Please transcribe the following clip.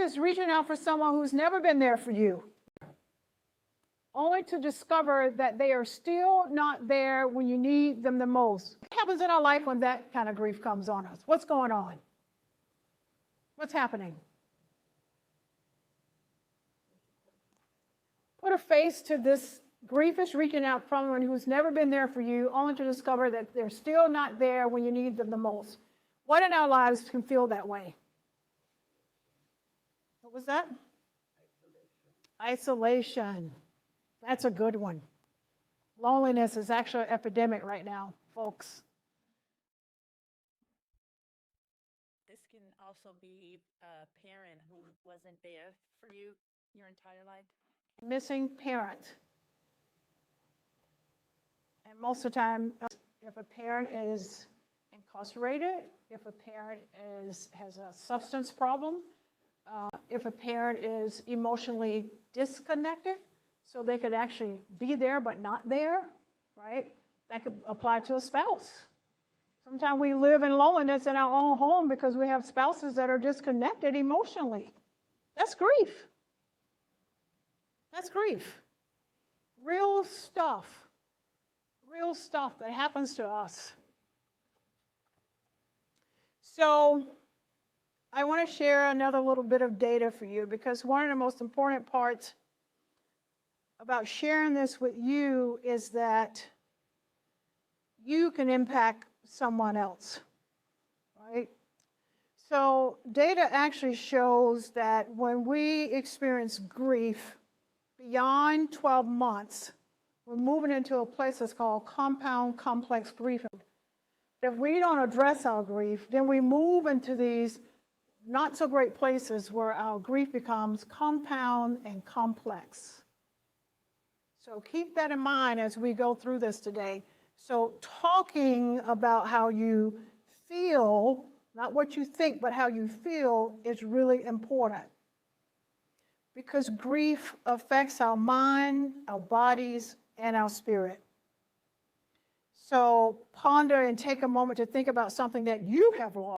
is reaching out for someone who's never been there for you, only to discover that they are still not there when you need them the most. What happens in our life when that kind of grief comes on us? What's going on? What's happening? Put a face to this grief is reaching out from someone who's never been there for you, only to discover that they're still not there when you need them the most. What in our lives can feel that way? What was that? Isolation. That's a good one. Loneliness is actually an epidemic right now, folks. This can also be a parent who wasn't there for you your entire life. Missing parent. And most of the time, if a parent is incarcerated, if a parent has a substance problem, if a parent is emotionally disconnected, so they could actually be there but not there, right? That could apply to a spouse. Sometimes we live in loneliness in our own home because we have spouses that are disconnected emotionally. That's grief. That's grief. Real stuff that happens to us. So I want to share another little bit of data for you, because one of the most important parts about sharing this with you is that you can impact someone else, right? So data actually shows that when we experience grief beyond 12 months, we're moving into a place that's called compound complex grief. If we don't address our grief, then we move into these not so great places where our grief becomes compound and complex. So keep that in mind as we go through this today. So talking about how you feel, not what you think, but how you feel, is really important. Because grief affects our mind, our bodies, and our spirit. So ponder and take a moment to think about something that you have lost.